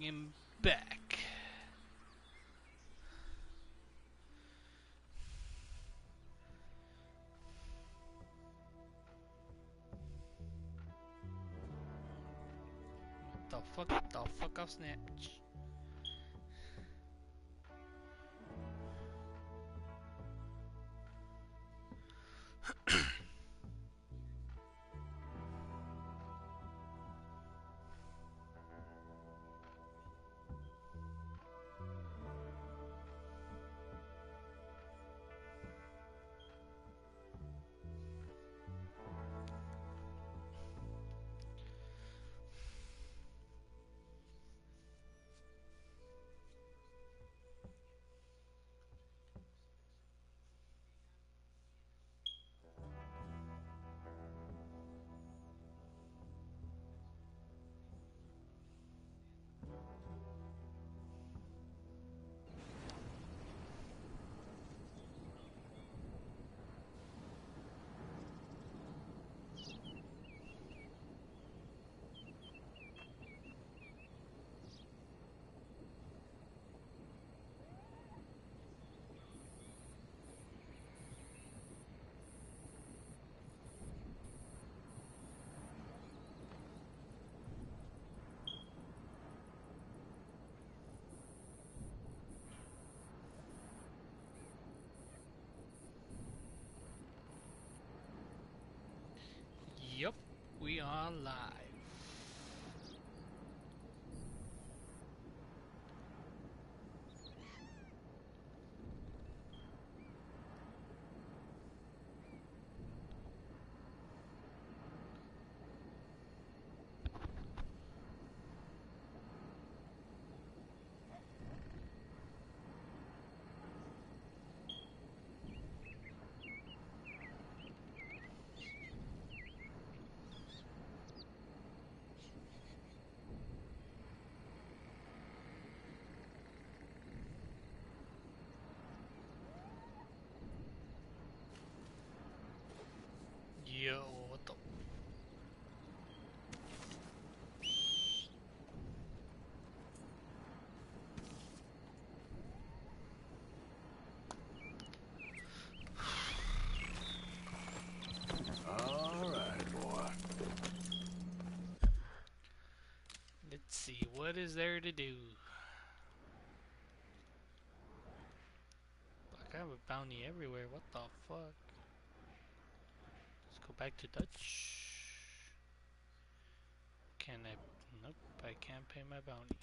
bring him back. The fuck off Snatch. Yup, we are live. Yo, what the? Alright, boy. Let's see, what is there to do? Like, I have a bounty everywhere, what the fuck? Let's go back to Dutch. Can I? Nope, I can't pay my bounty.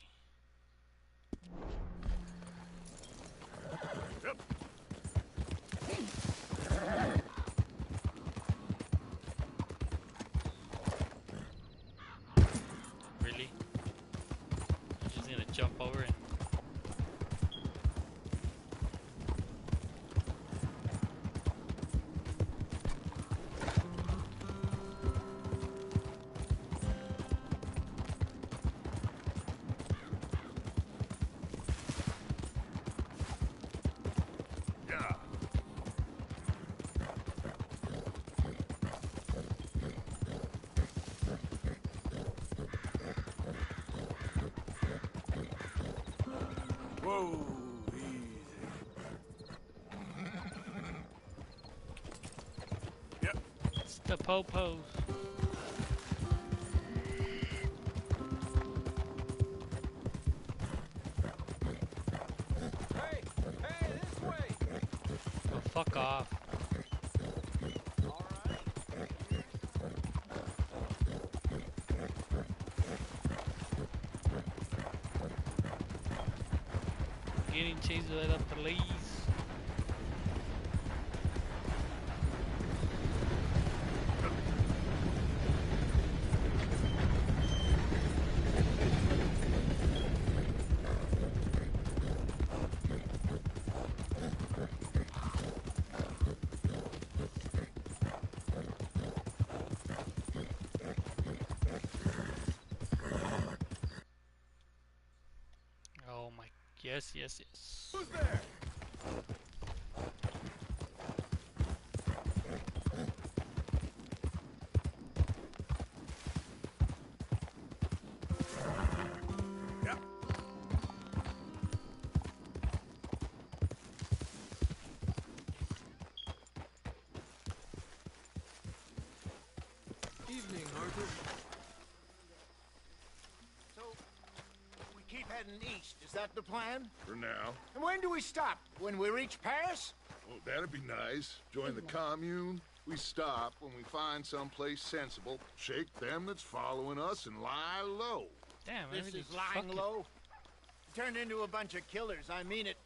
Yep. Really? I'm just gonna jump over it. Yeah. Whoa, easy. Yep. It's the popos. Hey, this way. Oh, fuck off. All right. Getting chased by the police. Oh my, yes, yes, yes. Who's there? Yep. heading east. Is that the plan? For now. And when do we stop? When we reach Paris? Oh, that'd be nice. Join the commune. We stop when we find someplace sensible, shake them that's following us, and lie low. Damn, This is lying low. Turned into a bunch of killers, I mean it.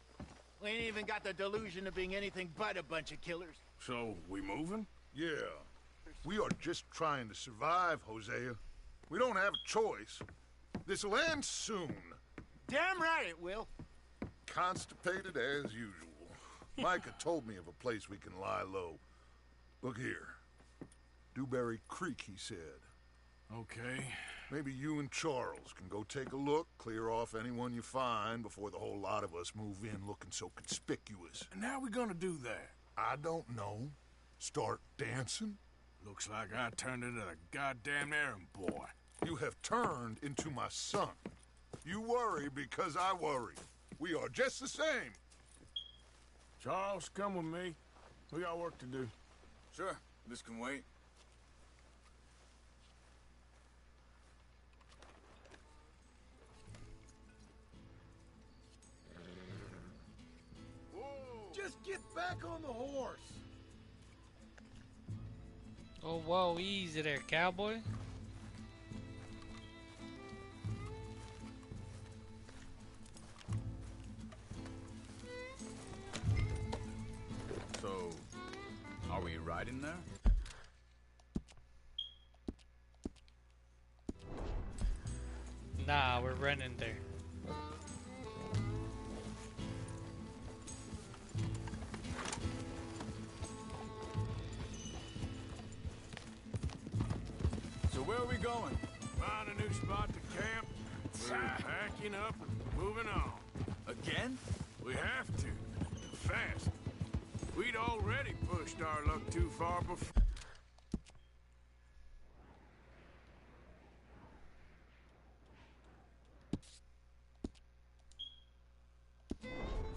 We ain't even got the delusion of being anything but a bunch of killers. So, we moving? Yeah. We are just trying to survive, Hosea. We don't have a choice. This'll end soon. Damn right it will. Constipated as usual. Micah told me of a place we can lie low. Look here. Dewberry Creek, he said. Okay. Maybe you and Charles can go take a look, clear off anyone you find before the whole lot of us move in looking so conspicuous. And how we gonna do that? I don't know. Start dancing? Looks like I turned into the goddamn errand boy. You have turned into my son. You worry because I worry. We are just the same. Charles, come with me. We got work to do. Sure, this can wait. Just get back on the horse. Oh, whoa, easy there, cowboy. So, are we riding there? Nah, we're running there. So where are we going? Find a new spot to camp. We're packing up and moving on. Again? We have to. Fast. We'd already pushed our luck too far before.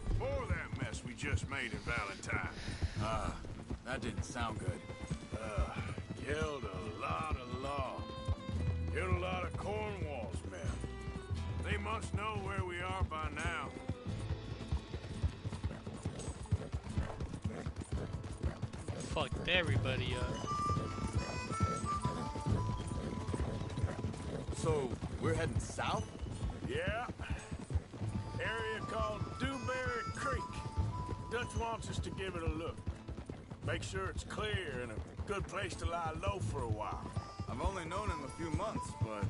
Before that mess we just made in Valentine. That didn't sound good. Killed a lot of law. Killed a lot of Cornwall's men. They must know where we are by now. Fucked everybody up. So, we're heading south? Yeah. Area called Dewberry Creek. Dutch wants us to give it a look. Make sure it's clear and a good place to lie low for a while. I've only known him a few months, but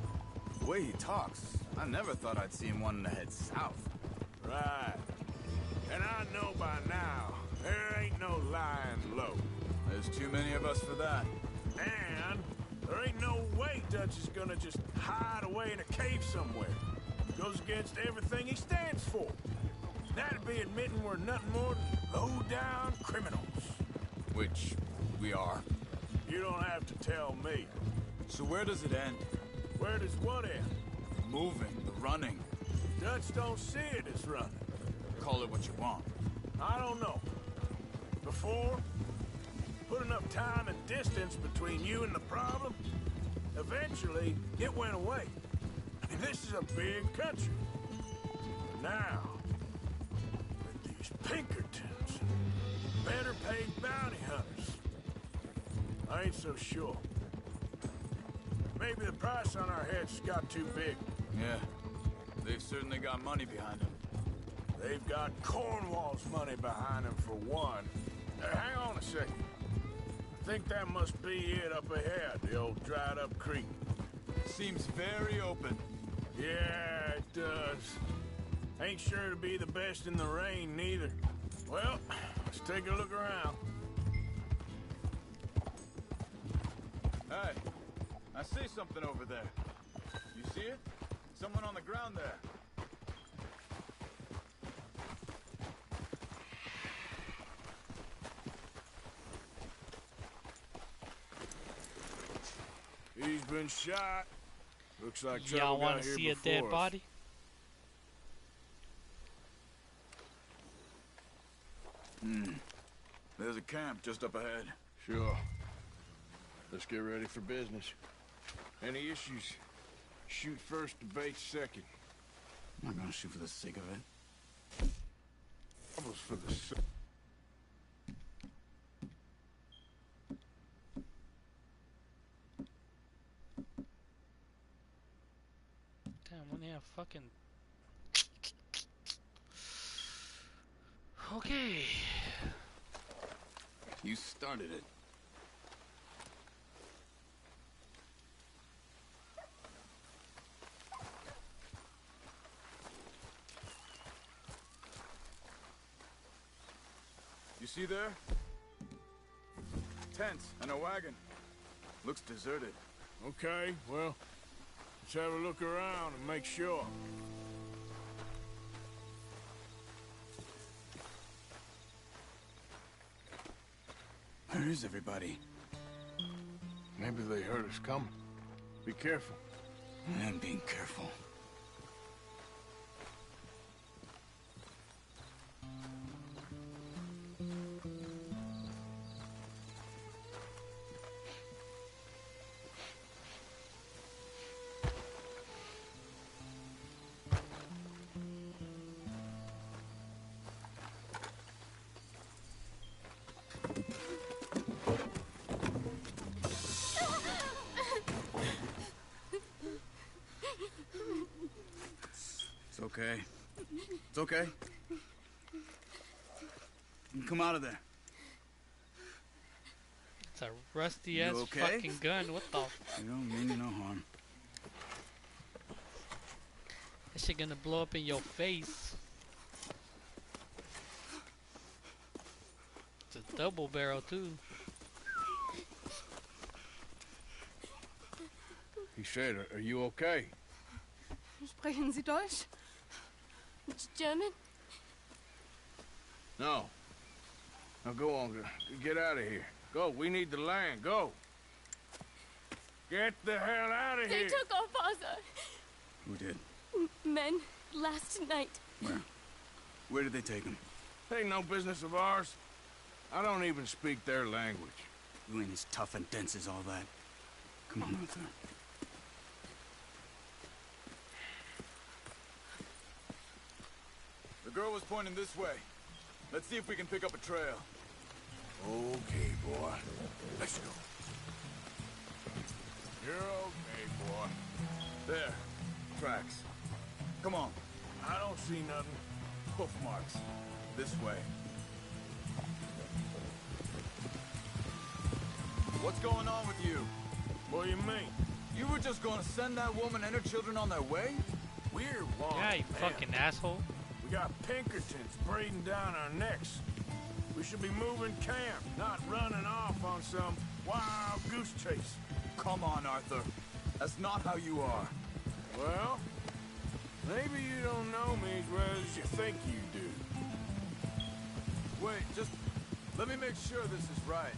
the way he talks, I never thought I'd see him wanting to head south. Right. And I know by now, there ain't no lying low. There's too many of us for that. And there ain't no way Dutch is gonna just hide away in a cave somewhere. Goes against everything he stands for. That'd be admitting we're nothing more than low-down criminals. Which we are. You don't have to tell me. So where does it end? Where does what end? The moving, the running. Dutch don't see it as running. Call it what you want. I don't know. Before, put enough time and distance between you and the problem, eventually it went away. I mean, this is a big country. But now, with these Pinkertons, better paid bounty hunters, I ain't so sure. Maybe the price on our heads got too big. Yeah, they've certainly got money behind them. They've got Cornwall's money behind them for one. Hang on a second. I think that must be it up ahead, the old dried-up creek. Seems very open. Yeah, it does. Ain't sure to be the best in the rain, neither. Well, let's take a look around. Hey, I see something over there. You see it? Someone on the ground there. He's been shot. Looks like Y'all trouble want got to here see a before dead us. body? There's a camp just up ahead. Sure. Let's get ready for business. Any issues? Shoot first, debate second. I'm not gonna shoot for the sake of it. I was for the Damn, when they have fucking. Okay. You started it. You see there? Tents and a wagon. Looks deserted. Okay, well, let's have a look around and make sure. Where is everybody? Maybe they heard us coming. Be careful. I'm being careful. It's okay. It's okay. You can come out of there. It's a rusty ass okay? fucking gun. What the? You don't mean you no harm. That shit gonna blow up in your face. It's a double barrel too. He said, are you okay? Sprechen Sie Deutsch? German? No. Now go on, get out of here. Go, we need the land, go. Get the hell out of They here. took our father. Who did? Men, last night. Where? Where did they take him? Ain't no business of ours. I don't even speak their language. You ain't as tough and dense as all that. Come on, Arthur. The girl was pointing this way. Let's see if we can pick up a trail. Okay, boy. Let's go. You're okay, boy. There. Tracks. Come on. I don't see nothing. Hoof marks. This way. What's going on with you? What do you mean? You were just gonna send that woman and her children on their way? We're one. Yeah, you man. fucking asshole. We got Pinkertons breathing down our necks. We should be moving camp, not running off on some wild goose chase. Come on, Arthur. That's not how you are. Well, maybe you don't know me as well as you think you do. Wait, just let me make sure this is right.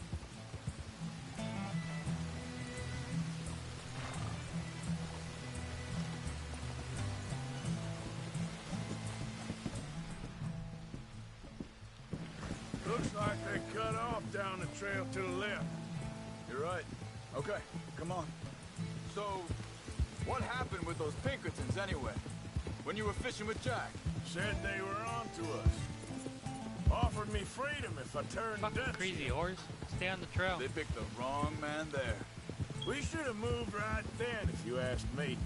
Looks like they cut off down the trail to the left. You're right. Okay, come on. So, what happened with those Pinkertons anyway? When you were fishing with Jack? Said they were on to us. Offered me freedom if I turned Fucking Dutch. crazy horse. Stay on the trail. They picked the wrong man there. We should have moved right then, if you asked me.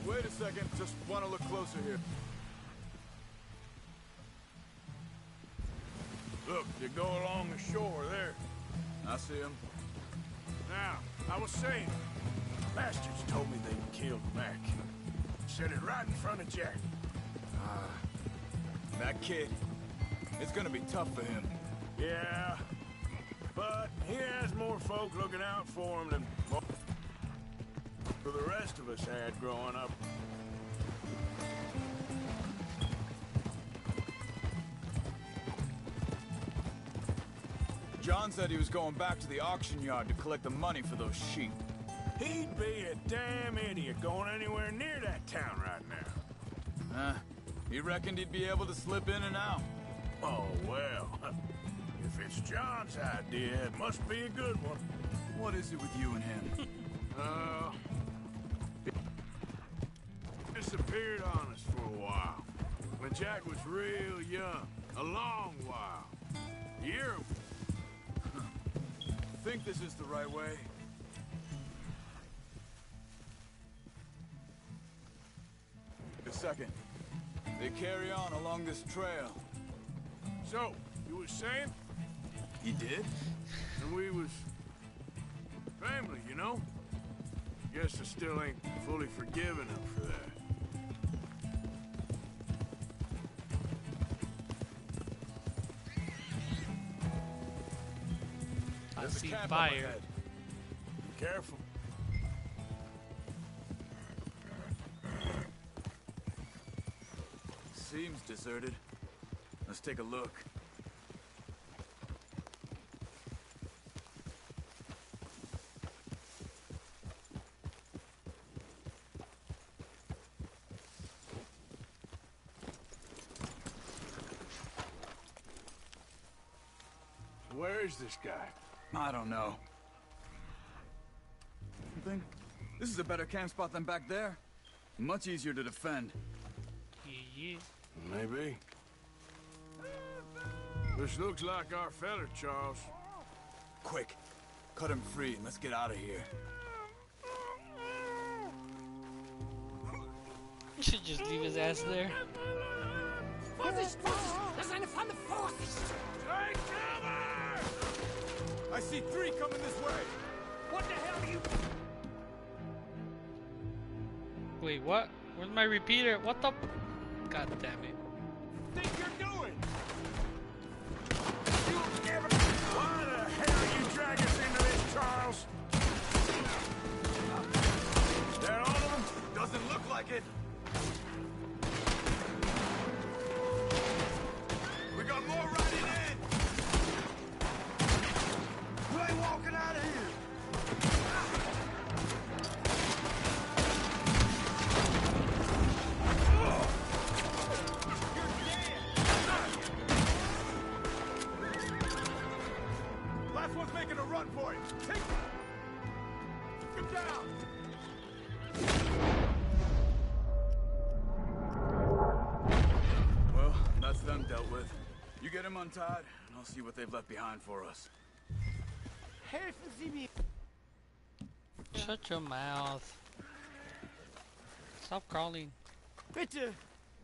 Wait a second, just want to look closer here. Look, you go along the shore there. I see him. Now, I was saying, bastards told me they killed Mac. Said it right in front of Jack. That kid, it's gonna be tough for him. Yeah, but he has more folk looking out for him than for the rest of us had growing up. John said he was going back to the auction yard to collect the money for those sheep. He'd be a damn idiot going anywhere near that town right now. He reckoned he'd be able to slip in and out. Oh, well. If it's John's idea, it must be a good one. What is it with you and him? Disappeared on us for a while. Jack was real young. A long while. Year. Think this is the right way? A second. They carry on along this trail. So, you was saying? He did? And we was... family, you know? Guess I still ain't fully forgiven him for that. I There's a see camp up fire. ahead. Be careful. Seems deserted. Let's take a look. Where is this guy? I don't know. You think this is a better camp spot than back there? Much easier to defend. Yeah. Maybe. This looks like our fella, Charles. Quick, cut him free and let's get out of here. Should just leave his ass there. Vorsicht! Vorsicht! Das ist eine Pfanne! Vorsicht! Take cover! I see 3 coming this way. What the hell are you... Wait, what? Where's my repeater? What the? God damn it. Think you're doing? You never... Why the hell you drag us into this, Charles? That all of them? Doesn't look like it. We got more riding in. We ain't walking out of here. Last one's making a run for it. Take him down. Well, that's them dealt with. You get him untied, and I'll see what they've left behind for us. Helfen Sie mir! Shut your mouth. Stop crawling. Bitte!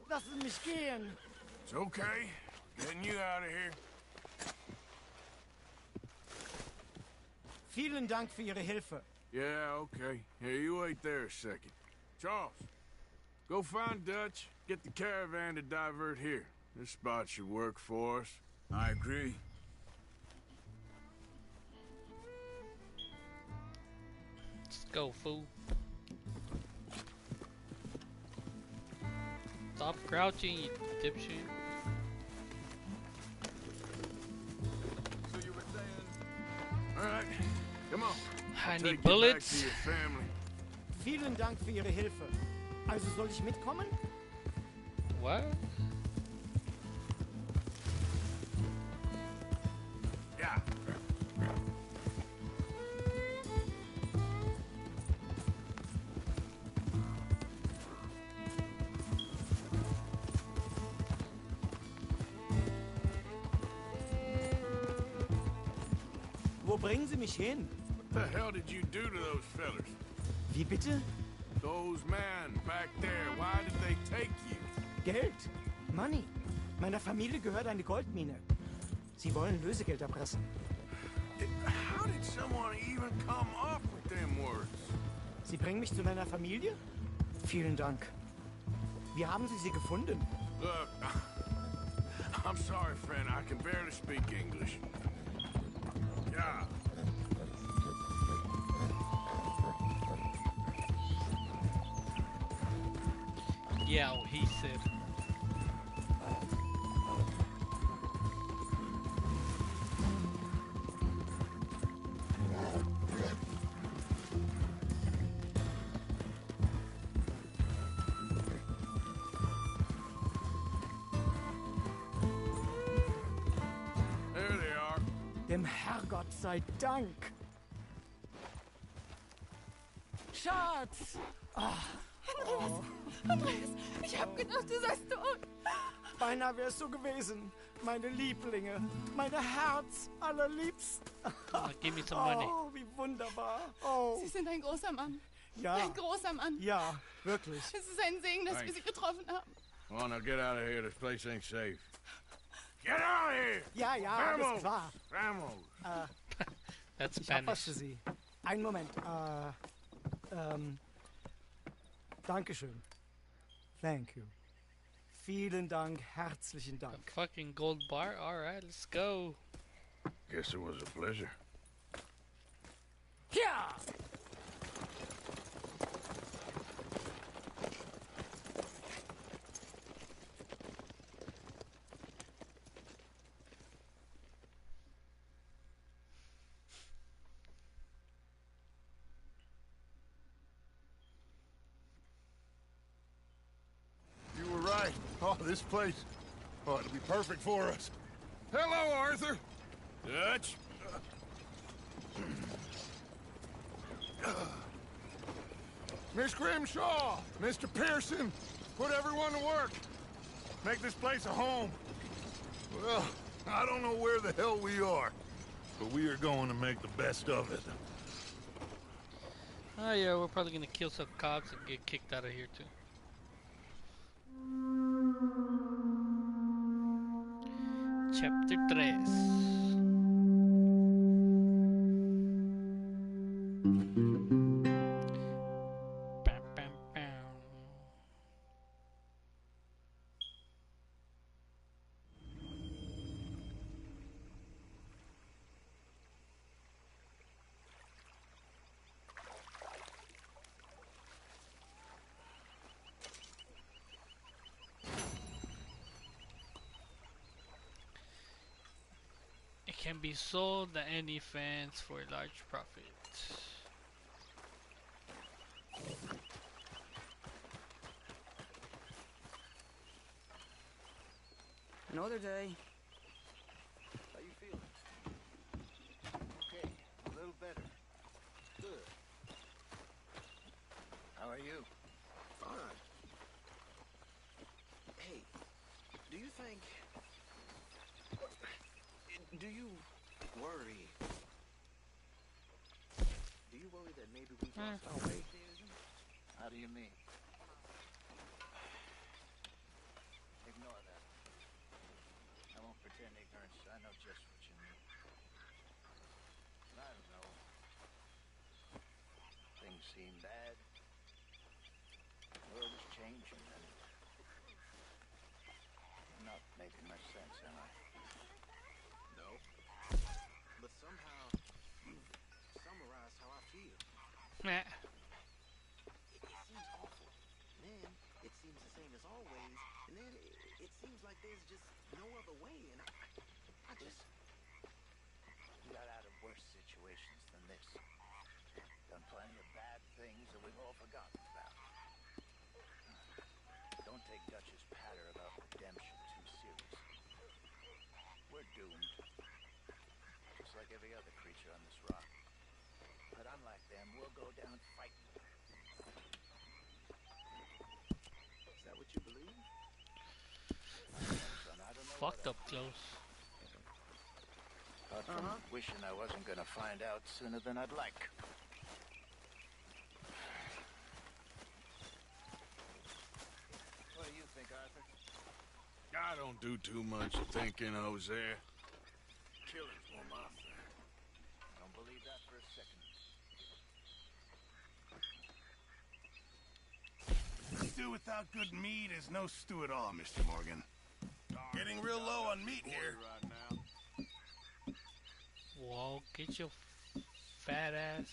Lassen Sie mich gehen! It's okay. Getting you out of here. Vielen Dank für Ihre Hilfe. Yeah, okay. Here, you wait there a second. Charles, go find Dutch. Get the caravan to divert here. This spot should work for us. I agree. Let's go, fool. Stop crouching, you dipshit. So you were saying... All right, come on. I Take need you back bullets. to your family. Vielen Dank für Ihre Hilfe. Also soll ich mitkommen? What? Yeah. Wo bringen Sie mich hin? What the hell did you do to those fellers? Wie bitte? Those men back there, why did they take you? Geld. Money. Meiner Familie gehört eine Goldmine. Sie wollen Lösegeld erpressen. How did someone even come up with them words? Sie bringen mich zu meiner Familie? Vielen Dank. Wie haben Sie sie gefunden? Look, I'm sorry, friend. I can barely speak English. Yeah. Yeah, he said. There they are. Dem Herrgott sei Dank. Schatz! Andreas, ich hab gedacht, du seist tot. Beinahe wär's so gewesen. Meine Lieblinge, meine Herz allerliebsten. Give me some money. Oh, wie wunderbar. Oh, Sie sind ein großer Mann. ja. Ein großer Mann. Ja, wirklich. Es ist ein Segen, dass wir Sie getroffen haben. Come on, now get out of here. This place ain't safe. Get out of here! Ja, ja, alles klar. Vamos! That's Ich hab was für Spanish. Sie. Einen Moment. Dankeschön. Thank you. Vielen Dank, herzlichen A Dank. fucking gold bar? Alright, let's go. Guess it was a pleasure. Ja! You were right. Oh, this place. Oh, it'll be perfect for us. Hello, Arthur. Dutch? Miss Grimshaw, Mr. Pearson, put everyone to work. Make this place a home. Well, I don't know where the hell we are, but we are going to make the best of it. Oh yeah, we're probably gonna kill some cops and get kicked out of here too. Chapter 3. Bam, bam, bam. It can be sold at any fence for a large profit. Another day. How you feeling? Okay, a little better. Good. How are you? Fine. Hey, do you think... Do you worry? Do you worry that maybe we've lost our way? How do you mean? Ignore that. I won't pretend ignorance. I know just what you mean. I don't know. Things seem bad. The world is changing and I'm not making much sense, am I? No. But somehow, you've summarized how I feel. Meh. It seems awful. Then, it seems the same as always. And then, it seems like there's just no other way. And I just... We got out of worse situations than this. Done plenty of bad things that we've all forgotten about. Don't take Dutch's patter about redemption too seriously. We're doomed. Just like every other creature on this rock. But unlike them, we'll go down fighting. Is that what you believe? Son, I don't know Fucked what up close. Apart from wishing I wasn't gonna find out sooner than I'd like. What do you think, Arthur? I don't do too much thinking, Jose. Killing's more my thing. Don't believe that for a second. Stew without good meat is no stew at all, Mr. Morgan. Getting real low on meat here. Right now. Whoa, get your fat ass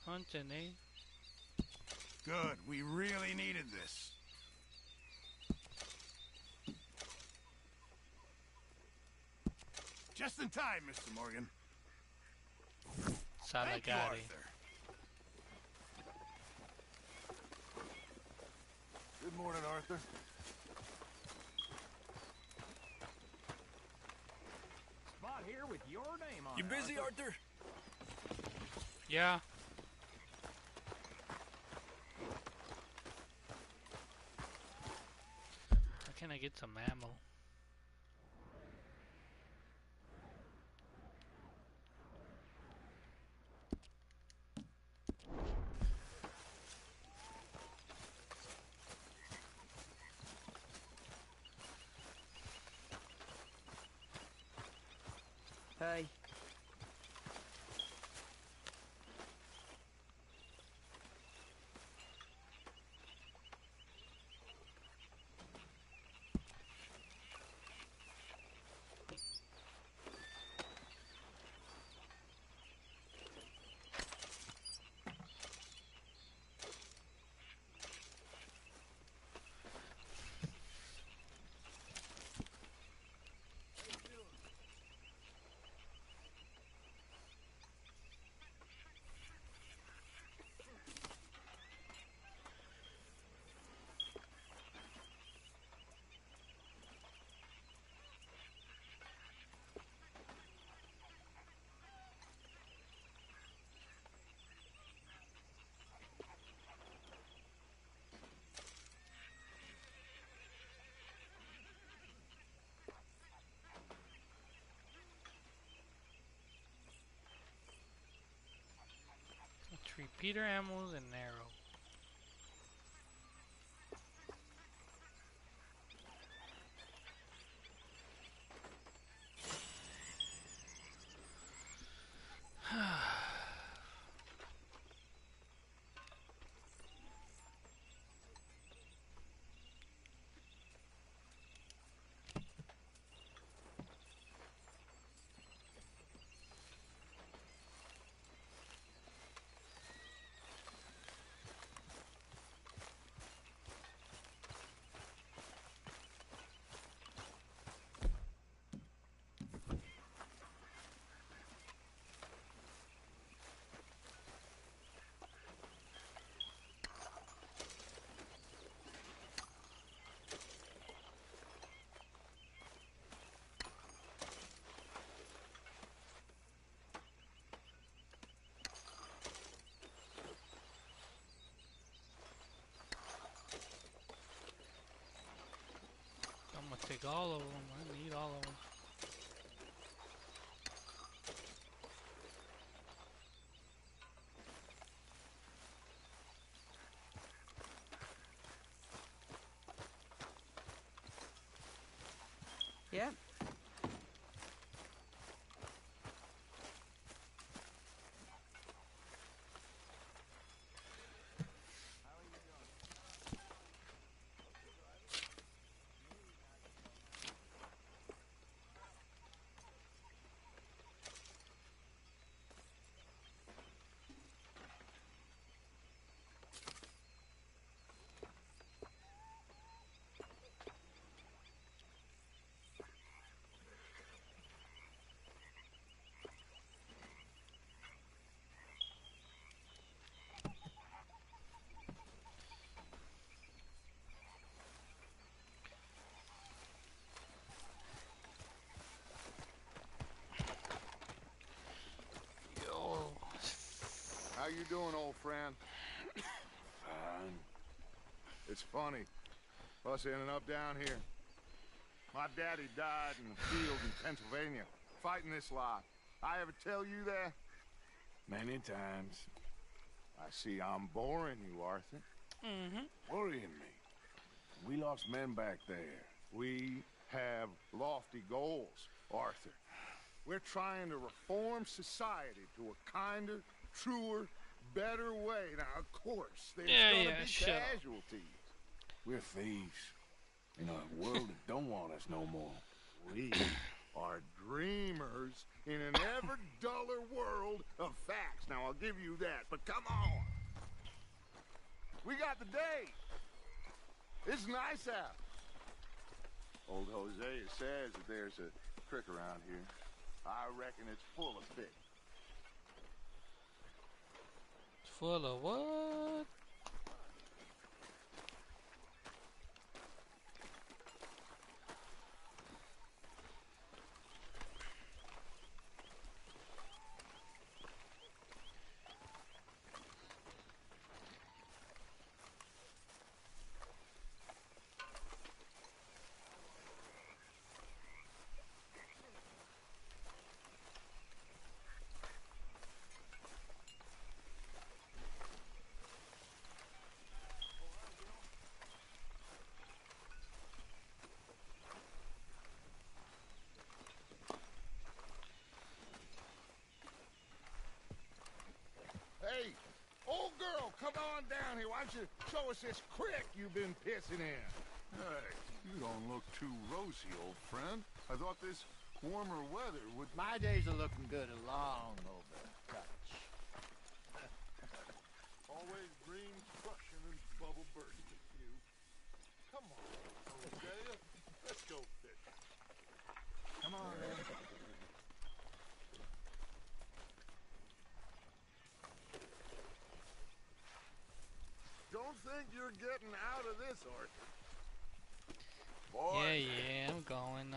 hunting, eh? Good. We really needed this. Just in time, Mr. Morgan. Thank you, Salagari. Arthur. Good morning, Arthur. Spot here with your name on You it, busy, Arthur? Yeah. can I get some ammo? Hi. Repeater ammo and arrow. I'm gonna take all of them. I need all of them. Yeah. Yo. How you doing, old friend? Fine. It's funny. Us ending up down here. My daddy died in the field in Pennsylvania, fighting this lot. I ever tell you that? Many times. I see I'm boring you, Arthur. Worrying me. We lost men back there. We have lofty goals, Arthur. We're trying to reform society to a kinder, truer, better way. Now, of course, there's gonna be shut up. casualties. We're thieves. In a world that don't want us no more. We are dreamers in an ever duller world of facts. Now, I'll give you that, but come on. We got the day. It's nice out. Old Hosea says that there's a creek around here. I reckon it's full of fish. Full of what? Why don't you show us this creek you've been pissing in? Hey, you don't look too rosy, old friend. I thought this warmer weather would... My days are looking good along over, Dutch. Always dreams crushing and bubble bursting, you. Come on, Hosea. Let's go fishing. Come on, then. Don't think you're getting out of this, Arthur. Yeah, yeah, I'm going.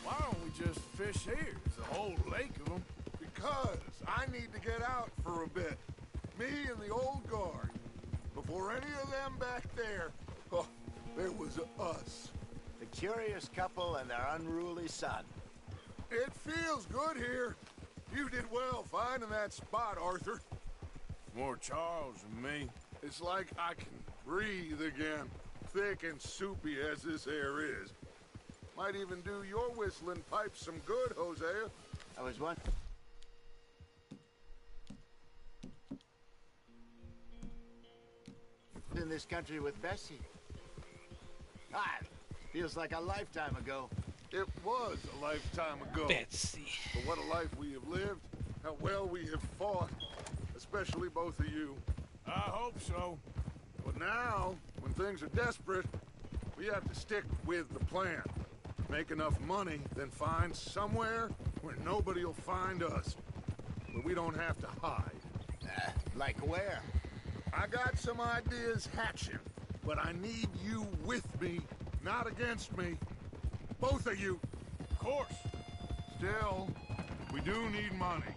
Why don't we just fish here? There's a whole lake of them. Because I need to get out for a bit. Me and the old guard. Before any of them back there, oh, there was us. The curious couple and their unruly son. It feels good here. You did well finding that spot, Arthur. More Charles than me. It's like I can breathe again, thick and soupy as this air is. Might even do your whistling pipes some good, Hosea. I was one. In this country with Bessie. Ah, feels like a lifetime ago. It was a lifetime ago. Betsy. But what a life we have lived, how well we have fought, especially both of you. I hope so. But now, when things are desperate, we have to stick with the plan. Make enough money, then find somewhere where nobody will find us. Where we don't have to hide. Like where? I got some ideas hatching, but I need you with me, not against me. Both of you. Of course. Still, we do need money.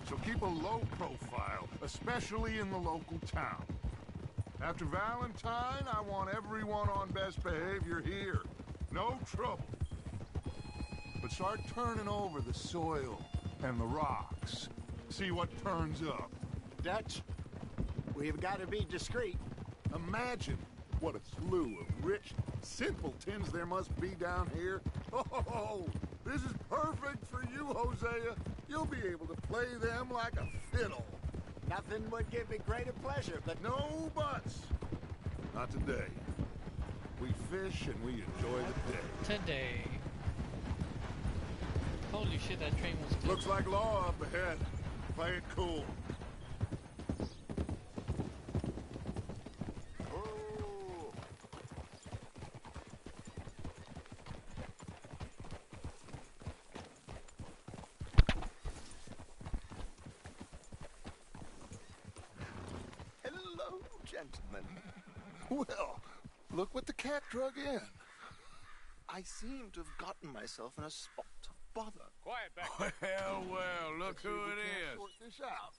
So keep a low profile, especially in the local town. After Valentine, I want everyone on best behavior here. No trouble. But start turning over the soil and the rocks. See what turns up. Dutch, we've got to be discreet. Imagine what a slew of rich simpletons there must be down here. Oh, this is perfect for you, Hosea. You'll be able to play them like a fiddle. Nothing would give me greater pleasure, but No buts. Not today. We fish and we enjoy the day. Today. Holy shit, that train was good. Looks like law up ahead. Play it cool. hello, gentlemen. Well, look what the cat drug in. I seem to have gotten myself in a spot of bother. Quiet back there. Well, look who it is. Sort this out.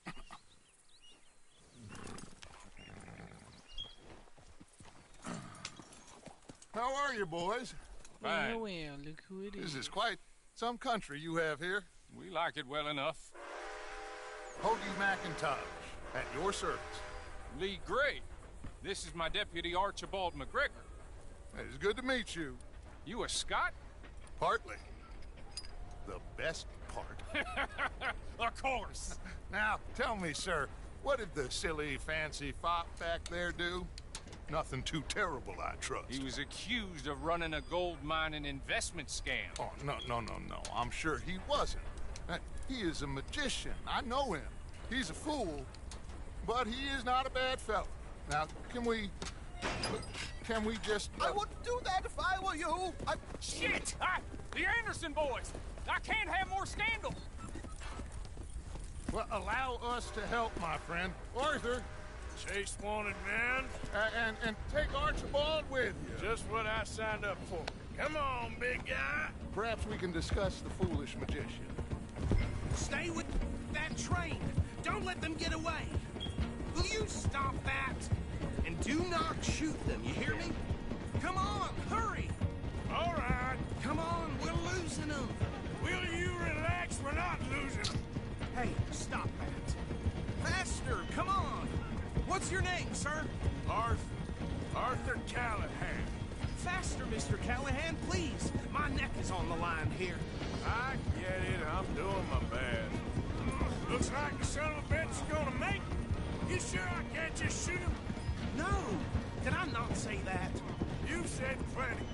How are you, boys? Well, well, look who it is. This is quite some country you have here. We like it well enough. Hoagie McIntosh, at your service. Lee Gray. This is my deputy Archibald McGregor. It's good to meet you. You a Scot? Partly. The best part. Of course. Now, tell me, sir, what did the silly, fancy fop back there do? Nothing too terrible, I trust. He was accused of running a gold mining investment scam. Oh, no. I'm sure he wasn't. He is a magician. I know him. He's a fool, but he is not a bad fellow. Now, can we just... I wouldn't do that if I were you. Shit! The Anderson boys! I can't have more scandal! Well, allow us to help, my friend. Arthur, Chase wanted man. and take Archibald with you. Just what I signed up for. Come on, big guy. Perhaps we can discuss the foolish magician. Stay with that train. Don't let them get away. Will you stop that? And do not shoot them, you hear me? Come on, hurry! All right. Come on, we're losing them. Will you relax? We're not losing them. Hey, stop that. Faster, come on. What's your name, sir? Arthur Callahan. Faster, Mr. Callahan, please. My neck is on the line here. I get it. I'm doing my best. Looks like the son of a bitch is gonna make it. You sure I can't just shoot him? No! Did I not say that? You said plenty.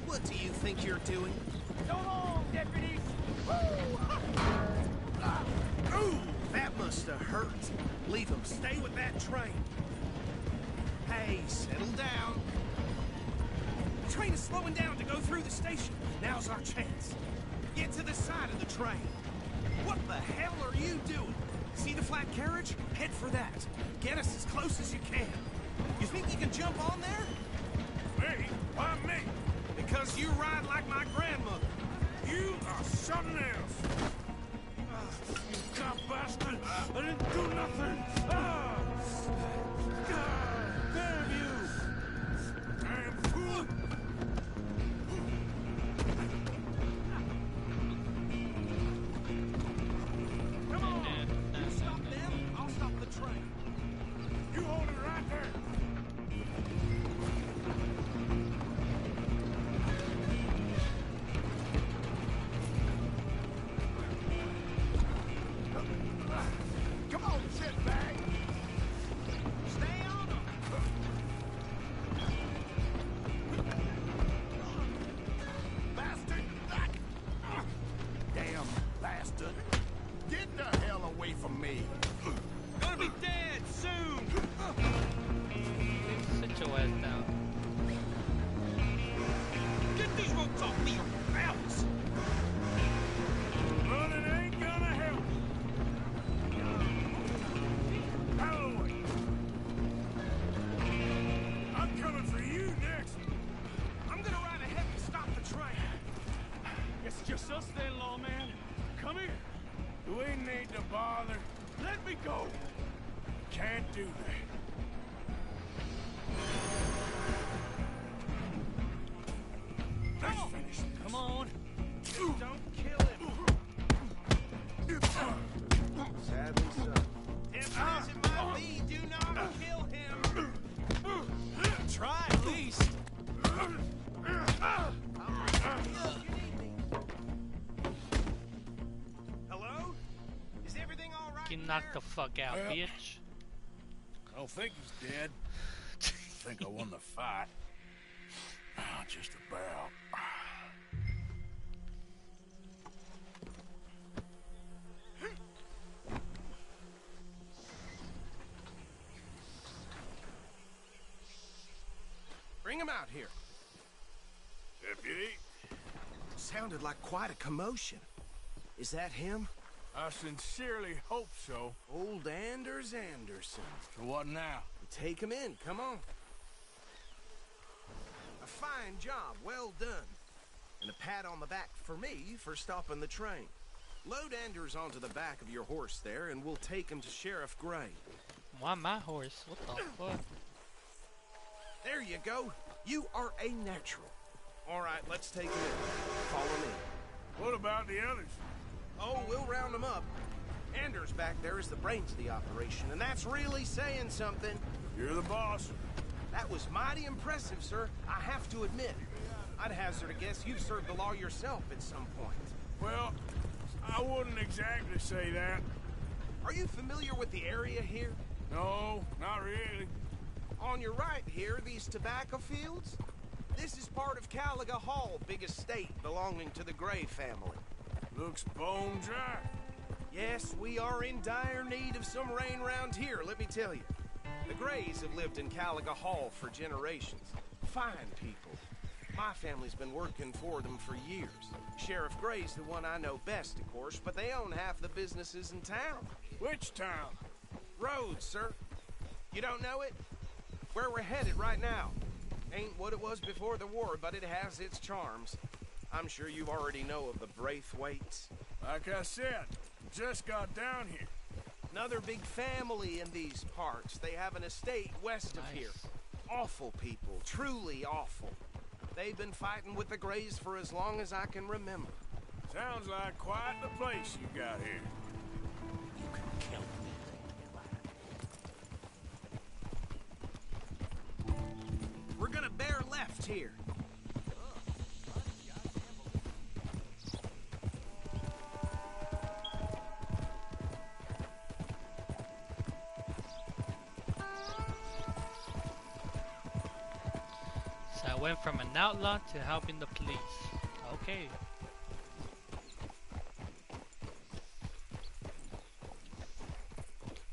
What do you think you're doing? So long, deputies! Ooh, that must have hurt. Leave him. Stay with that train. Hey, settle down. The train is slowing down to go through the station. Now's our chance. Get to the side of the train. What the hell are you doing? See the flat carriage? Head for that. Get us as close as you can. You think you can jump on there? Me? Why me? Because you ride like my grandmother. You are something else. You cop bastard! I didn't do nothing! Damn you! Damn fool! Come on! You stop them, I'll stop the train. You hold it right there! Come on, shitbag! Stay on them! Bastard! Damn bastard! Get the hell away from me! Gonna be dead soon! Sit your ass down. Get these ropes off me, or else! Running ain't gonna help. Out of the way. I'm coming for you next. I'm gonna ride ahead and stop the train. It's just us then, lawman. Come here. Do we need to bother? Let me go. Can't do that. Let's finish this. Come on. Don't kill him. Sadly so. Tempting as it might be, do not kill him. Try at least. Hello? Is everything all right? Get knocked the fuck out, Well. bitch. I don't think he's dead. I think I won the fight. Just about. Bring him out here. Deputy, Sounded like quite a commotion. Is that him? I sincerely hope so. Old Anders Anderson. So what now? Take him in, come on. A fine job, well done. And a pat on the back for me for stopping the train. Load Anders onto the back of your horse there, and we'll take him to Sheriff Gray. Why my horse? What the fuck? There you go. You are a natural. All right, let's take him in. Follow me. What about the others? Oh, we'll round them up. Anders back there is the brains of the operation, and that's really saying something. You're the boss. That was mighty impressive, sir. I have to admit. I'd hazard a guess you've served the law yourself at some point. Well, I wouldn't exactly say that. Are you familiar with the area here? No, not really. On your right here, these tobacco fields? This is part of Caliga Hall, big estate belonging to the Gray family. Looks bone dry. Yes, we are in dire need of some rain round here, let me tell you. The Grays have lived in Caliga Hall for generations. Fine people. My family's been working for them for years. Sheriff Gray's the one I know best, of course, but they own half the businesses in town. Which town? Rhodes, sir. You don't know it? Where we're headed right now. Ain't what it was before the war, but it has its charms. I'm sure you already know of the Braithwaites. Like I said, just got down here. Another big family in these parts. They have an estate west of here. Awful people, truly awful. They've been fighting with the Grays for as long as I can remember. Sounds like quite the place you got here. You can kill me. We're gonna bear left here. So I went from an outlaw to helping the police. Okay.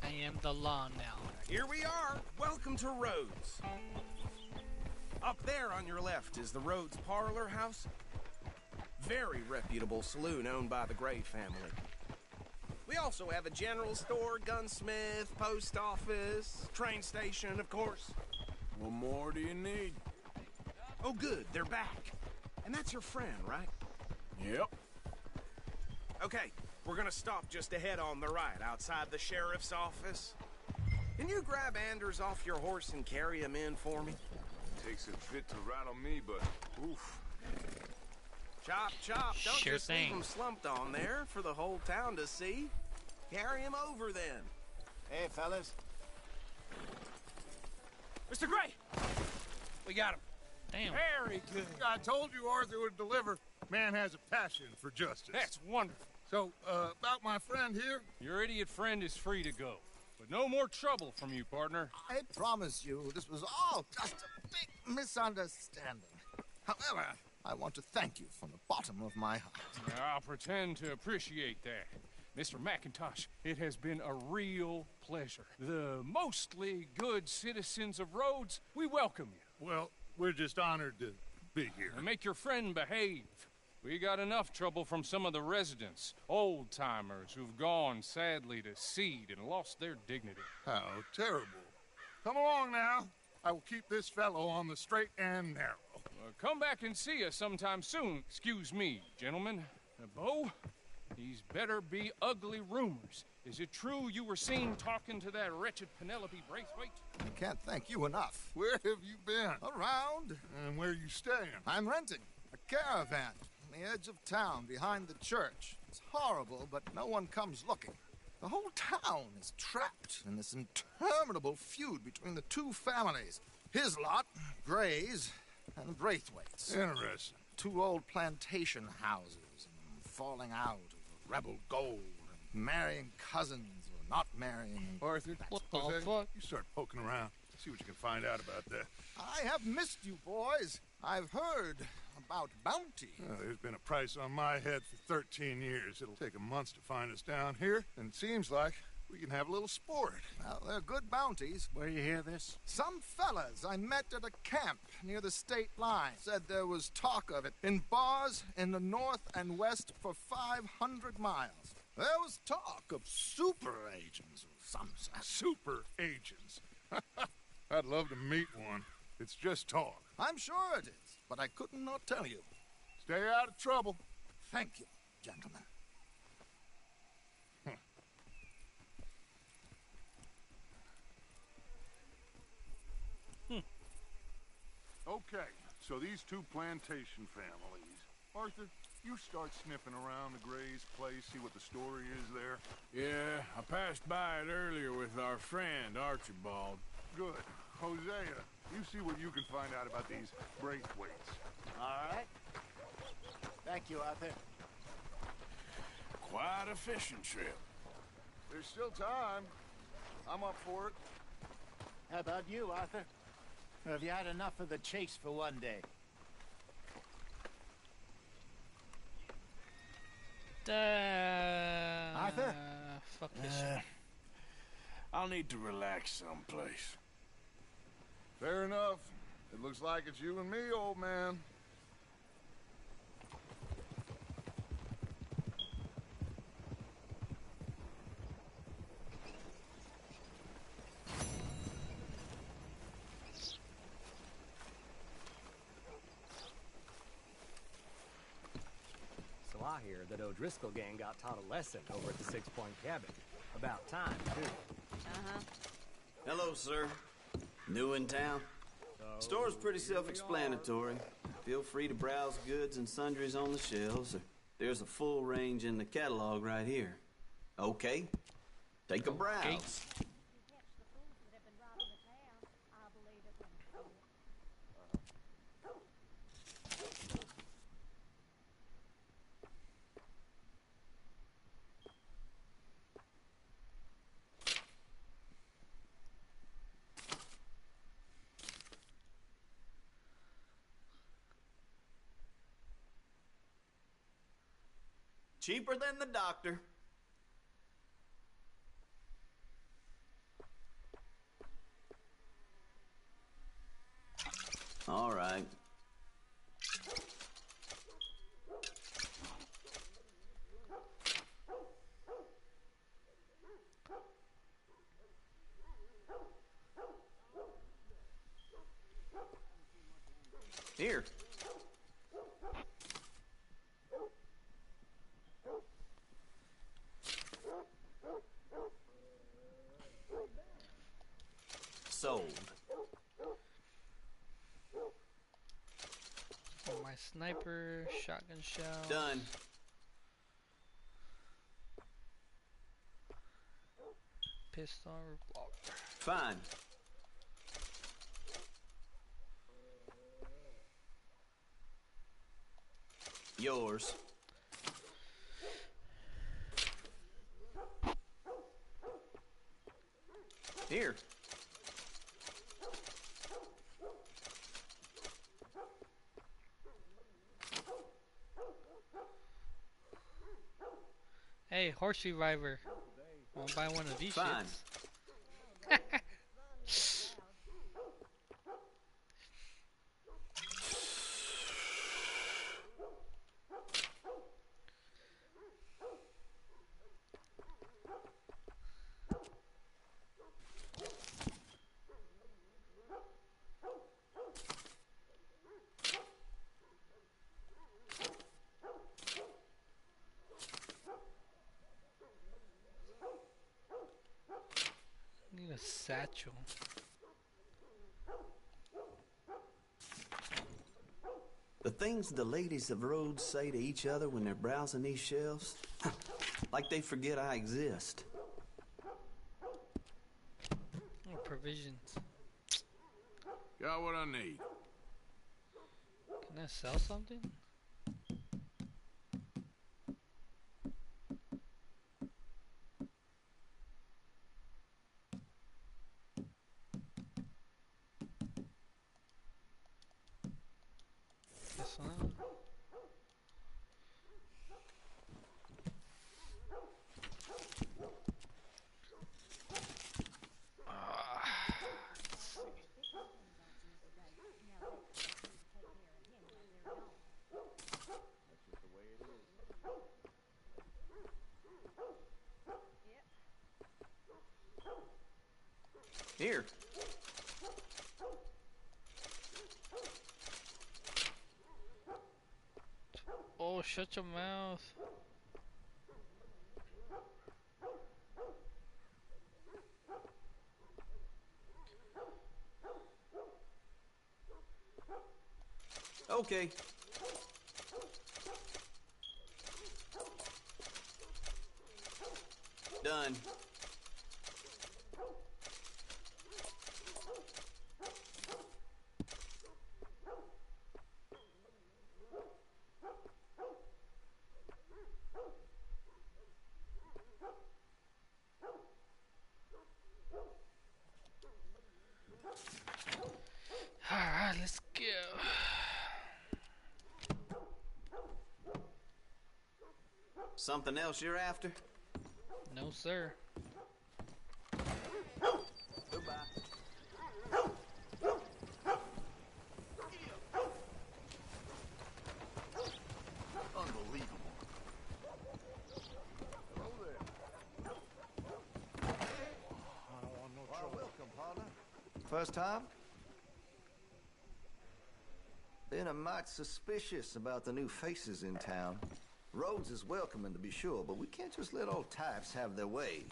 I am the law now. Here we are. Welcome to Rhodes. Up there on your left is the Rhodes Parlor House. Very reputable saloon owned by the Gray family. We also have a general store, gunsmith, post office, train station, of course. What more do you need? Oh, good. They're back. And that's your friend, right? Yep. Okay, we're gonna stop just ahead on the right, outside the sheriff's office. Can you grab Anders off your horse and carry him in for me? Takes a bit to rattle me, but oof. Chop, chop. Don't Sure just leave thing. him slumped on there for the whole town to see. Carry him over, then. Hey, fellas. Mr. Gray! We got him. Damn. Very good. I told you Arthur would deliver. Man has a passion for justice. That's wonderful. So, about my friend here? Your idiot friend is free to go. But no more trouble from you, partner. I promise you, this was all just a big misunderstanding. However, I want to thank you from the bottom of my heart. I'll pretend to appreciate that. Mr. McIntosh, it has been a real pleasure. The mostly good citizens of Rhodes, we welcome you. Well, we're just honored to be here. And make your friend behave. We got enough trouble from some of the residents, old-timers who've gone, sadly, to seed and lost their dignity. How terrible. Come along now. I will keep this fellow on the straight and narrow. Come back and see us sometime soon. Excuse me, gentlemen. Bo, these better be ugly rumors. Is it true you were seen talking to that wretched Penelope Braithwaite? I can't thank you enough. Where have you been? Around. And where are you staying? I'm renting a caravan on the edge of town behind the church. It's horrible, but no one comes looking. The whole town is trapped in this interminable feud between the two families. His lot, Gray's, and Braithwaite's. Interesting. Two old plantation houses, and falling out of rebel gold, and marrying cousins or not marrying. Arthur, What the Jose, fuck? you start poking around. See what you can find out about that. I have missed you, boys. I've heard about bounty. There's been a price on my head for 13 years. It'll take a month to find us down here, and it seems like we can have a little sport. Well, they're good bounties. Where you hear this? Some fellas I met at a camp near the state line said there was talk of it in bars in the north and west for 500 miles. There was talk of super agents of some sort. Super agents. I'd love to meet one. It's just talk. I'm sure it is, but I could not tell you. Stay out of trouble. Thank you, gentlemen. Okay, so these two plantation families. Arthur, you start sniffing around the Gray's place, see what the story is there. Yeah, I passed by it earlier with our friend, Archibald. Good. Hosea, you see what you can find out about these Braithwaites. All right. Thank you, Arthur. Quite a fishing trip. There's still time. I'm up for it. How about you, Arthur? Or have you had enough of the chase for one day? Arthur? Fuck this shit. I'll need to relax someplace. Fair enough. It looks like it's you and me, old man. So I hear that O'Driscoll gang got taught a lesson over at the 6 Point Cabin. About time, too. Uh-huh. Hello, sir. New in town? Store's pretty self-explanatory. Feel free to browse goods and sundries on the shelves. There's a full range in the catalog right here. Okay. Take a browse. Cheaper than the doctor. All right. Here. Sold. For my sniper, shotgun shell. Done. Pistol, revolver. Fine. Yours. Here. Hey, horse reviver. Wanna buy one of these Fine. shits? Need a satchel. The things the ladies of Rhodes say to each other when they're browsing these shelves, like they forget I exist. Oh, provisions. Got what I need. Can I sell something? Guess not. Let's see. Here. Oh, shut your mouth. Okay. Done. Alright, let's go. Something else you're after? No, sir. Goodbye. Unbelievable. Hello there. I don't want no trouble. Welcome, partner. First time? Been a mite suspicious about the new faces in town. Rhodes is welcoming, to be sure, but we can't just let old types have their way.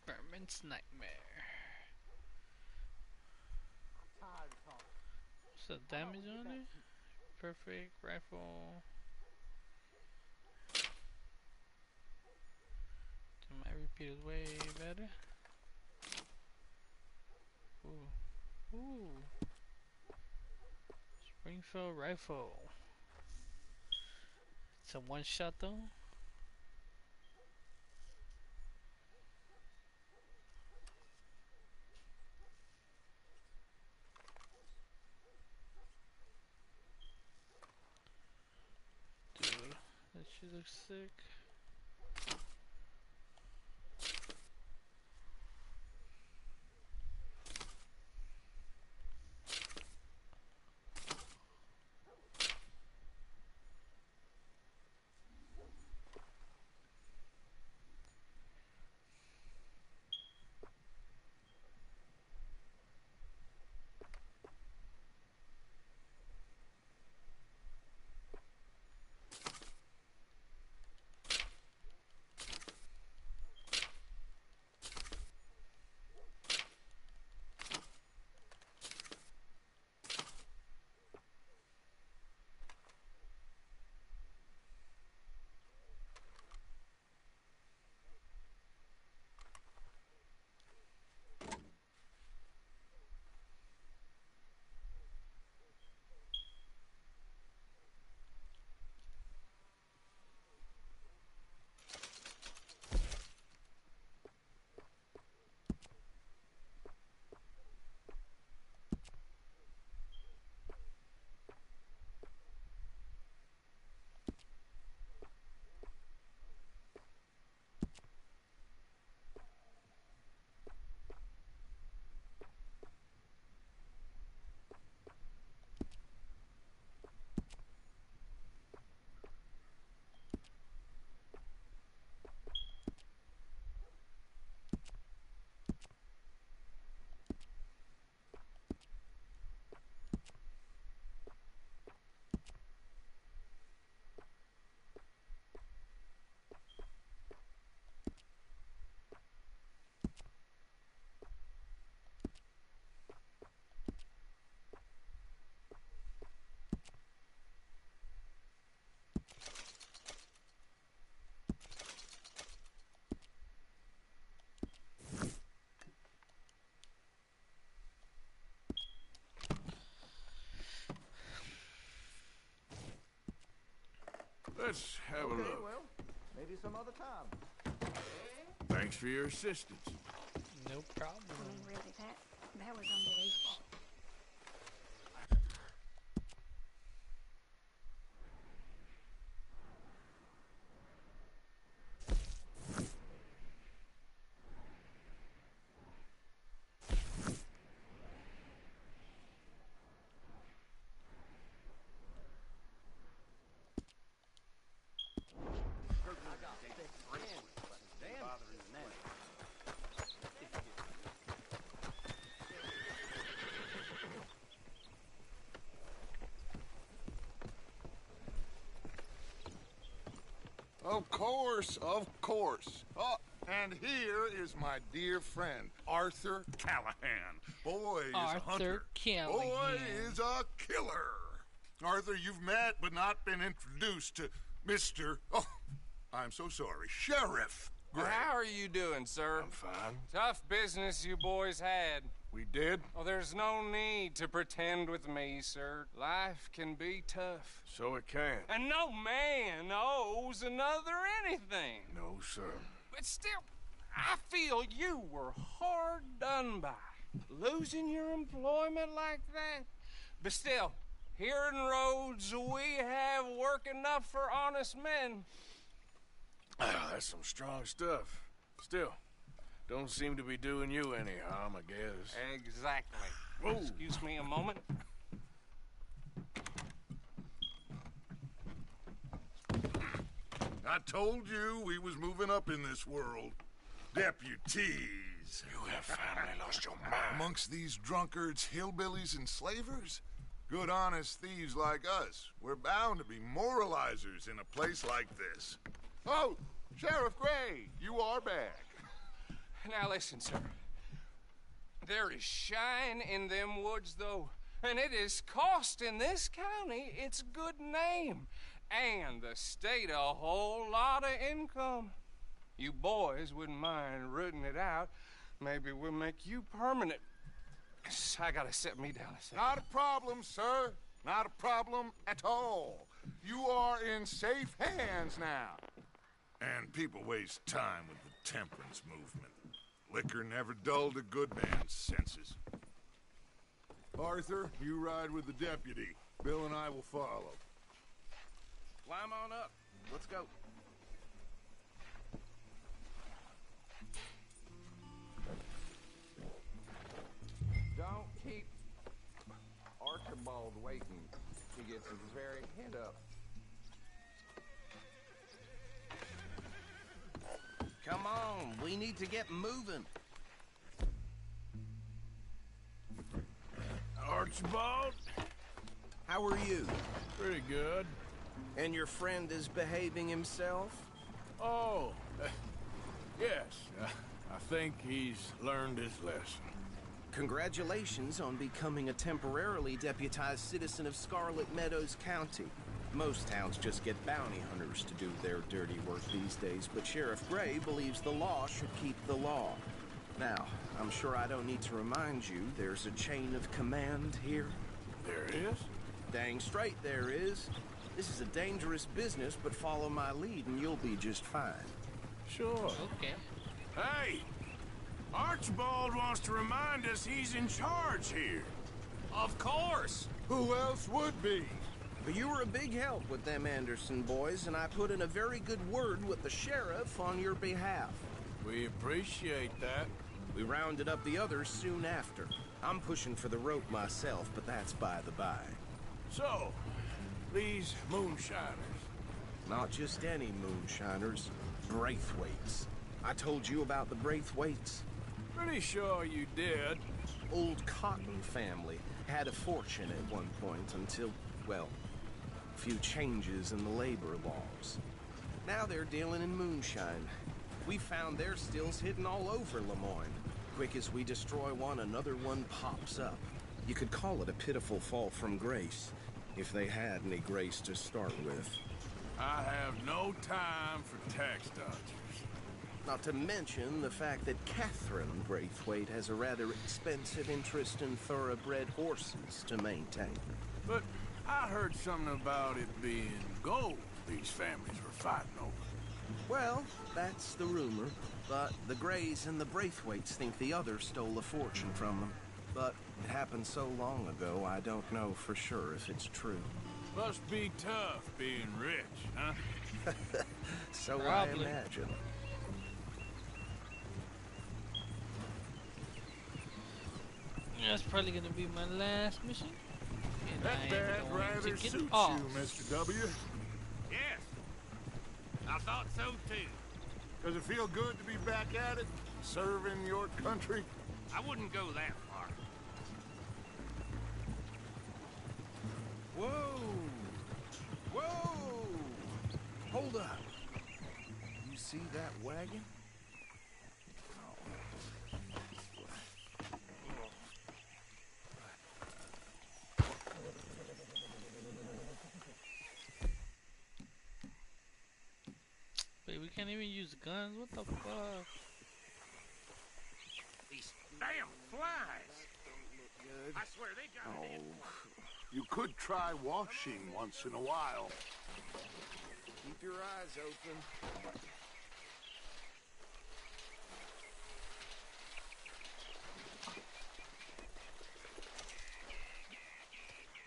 Berman's nightmare. What's the damage on it? Perfect rifle. My repeat is way better. Ooh. Ooh. Springfield rifle. It's a one shot though. Dude, that shit looks sick. Let's have a look. Well, maybe some other time. Thanks for your assistance. No problem. I mean, really, that was unbelievable. Of course, of course. Oh, and here is my dear friend, Arthur Callahan. Boy is a hunter. Arthur Callahan. Boy is a killer. Arthur, you've met but not been introduced to Mr. Oh, I'm so sorry, Sheriff Gray. Well, how are you doing, sir? I'm fine. Tough business you boys had. We did? Oh, there's no need to pretend with me, sir. Life can be tough. So it can. And no man owes another anything. No, sir. But still, I feel you were hard done by. Losing your employment like that. But still, here in Rhodes, we have work enough for honest men. That's some strong stuff. Still, don't seem to be doing you any harm, I guess. Exactly. Whoa. Excuse me a moment. I told you we was moving up in this world. Deputies. You have finally lost your mind. Amongst these drunkards, hillbillies, and slavers? Good, honest thieves like us. We're bound to be moralizers in a place like this. Oh, Sheriff Gray, you are back. Now listen, sir. There is shine in them woods, though, and it is costing this county its good name and the state a whole lot of income. You boys wouldn't mind rooting it out. Maybe we'll make you permanent. I gotta set me down a second. Not a problem, sir. Not a problem at all. You are in safe hands now. And people waste time with the temperance movement. Liquor never dulled a good man's senses. Arthur, you ride with the deputy. Bill and I will follow. Climb on up. Let's go. Don't keep Archibald waiting. He gets his very head up. Come on, we need to get moving. Archibald? How are you? Pretty good. And your friend is behaving himself? Oh, yes. I think he's learned his lesson. Congratulations on becoming a temporarily deputized citizen of Scarlet Meadows County. Most towns just get bounty hunters to do their dirty work these days, but Sheriff Gray believes the law should keep the law. Now, I'm sure I don't need to remind you there's a chain of command here. There is? Dang straight there is. This is a dangerous business, but follow my lead and you'll be just fine. Sure. Okay. Hey! Archibald wants to remind us he's in charge here. Of course! Who else would be? But you were a big help with them Anderson boys, and I put in a very good word with the sheriff on your behalf. We appreciate that. We rounded up the others soon after. I'm pushing for the rope myself, but that's by the by. So, these moonshiners. Not just any moonshiners. Braithwaites. I told you about the Braithwaites. Pretty sure you did. Old Cotton family had a fortune at one point until, well, a few changes in the labor laws. Now they're dealing in moonshine. We found their stills hidden all over Lemoyne. Quick as we destroy one, another one pops up. You could call it a pitiful fall from grace, if they had any grace to start with. I have no time for tax dodgers. Not to mention the fact that Catherine Braithwaite has a rather expensive interest in thoroughbred horses to maintain. But I heard something about it being gold these families were fighting over. Well, that's the rumor. But the Grays and the Braithwaites think the others stole a fortune from them. But it happened so long ago, I don't know for sure if it's true. Must be tough being rich, huh? So Probably. I imagine. That's probably gonna be my last mission. And That I am bad going rather to get suits off. you, Mr. W. Yes. I thought so too. Does it feel good to be back at it, serving your country? I wouldn't go that far. Whoa! Whoa! Hold up. You see that wagon? Wait, we can't even use guns? What the fuck? These damn flies. I swear they got it. You could try washing once in a while. Keep your eyes open.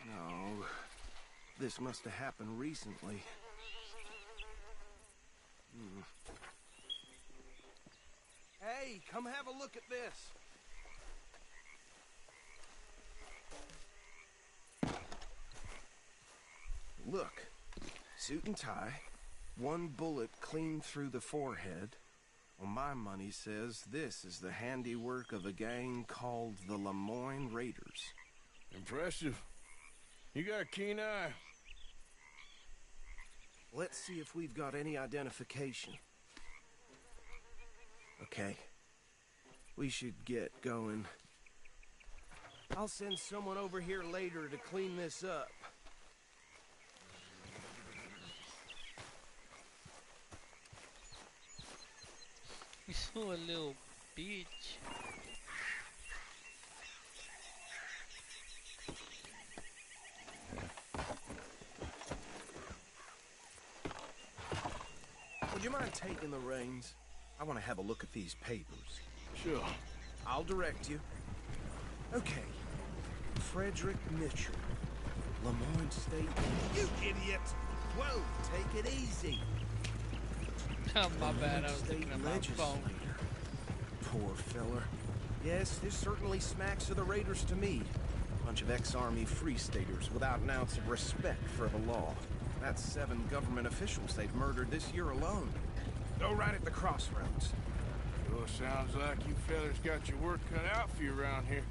No. This must have happened recently. Hey, come have a look at this. Look, suit and tie, one bullet clean through the forehead. Well, my money says this is the handiwork of a gang called the Lemoyne Raiders. Impressive. You got a keen eye. Let's see if we've got any identification. Okay. We should get going. I'll send someone over here later to clean this up. You saw a little bitch. mind taking the reins? I want to have a look at these papers. Sure. I'll direct you. Okay. Frederick Mitchell. Lemoyne State... You idiot! Whoa, take it easy. My bad, I was State looking at my phone. legislator. Poor feller. Yes, this certainly smacks of the Raiders to me. Bunch of ex-Army Free Staters without an ounce of respect for the law. That's 7 government officials they've murdered this year alone. Go right at the crossroads. Sure sounds like you fellas got your work cut out for you around here.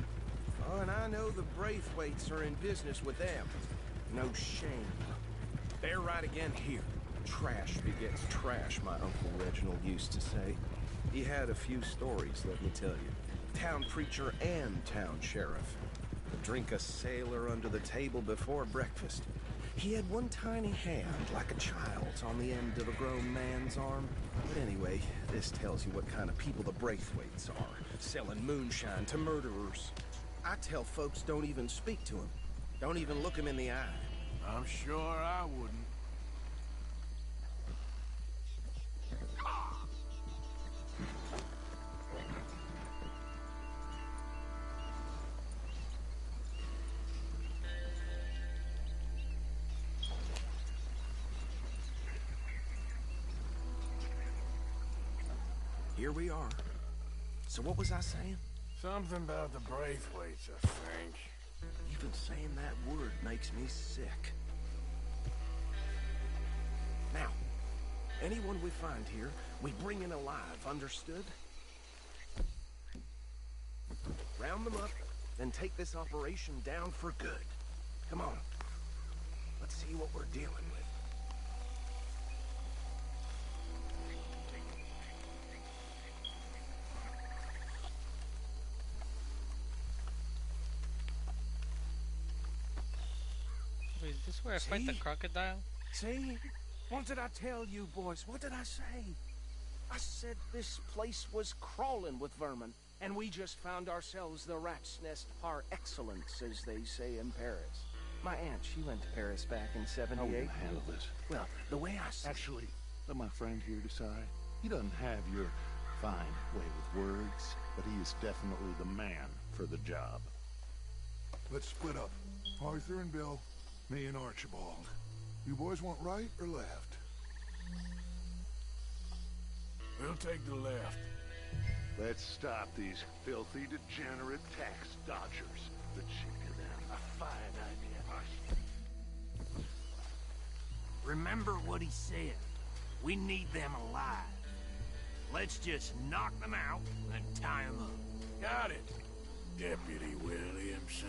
Oh, and I know the Braithwaites are in business with them. No shame. They're right again here. Trash begets trash, my Uncle Reginald used to say. He had a few stories, let me tell you. Town preacher and town sheriff. Would drink a sailor under the table before breakfast. He had one tiny hand, like a child's, on the end of a grown man's arm. But anyway, this tells you what kind of people the Braithwaites are. Selling moonshine to murderers. I tell folks don't even speak to him. Don't even look him in the eye. I'm sure I wouldn't. Here we are. So what was I saying? Something about the Braithwaites, I think. Even saying that word makes me sick. Now, anyone we find here, we bring in alive, understood? Round them up, then take this operation down for good. Come on. Let's see what we're dealing with. Wait, is this where I fight the crocodile? See? What did I tell you, boys? What did I say? I said this place was crawling with vermin, and we just found ourselves the rat's nest par excellence, as they say in Paris. My aunt, she went to Paris back in '78. How are we gonna handle this? Well, the way I see... Actually, let my friend here decide. He doesn't have your fine way with words, but he is definitely the man for the job. Let's split up. Arthur and Bill, me and Archibald. You boys want right or left? We'll take the left. Let's stop these filthy, degenerate tax dodgers. The cheek of them. A fine idea. Remember what he said. We need them alive. Let's just knock them out and tie them up. Got it, Deputy Williamson.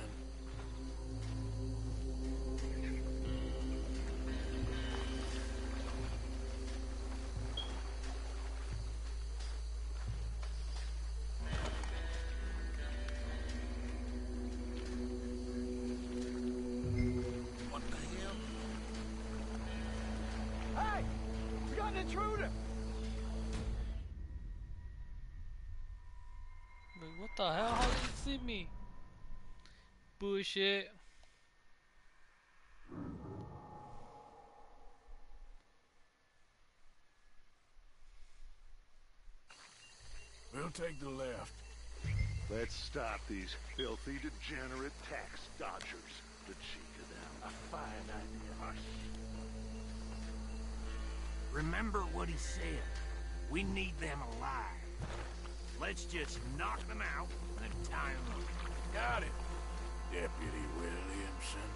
Wait, what the hell? How did you see me? Bullshit. We'll take the left. Let's stop these filthy, degenerate tax dodgers. The cheek of them. A fine idea. Remember what he said. We need them alive. Let's just knock them out and tie them up. Got it, Deputy Williamson.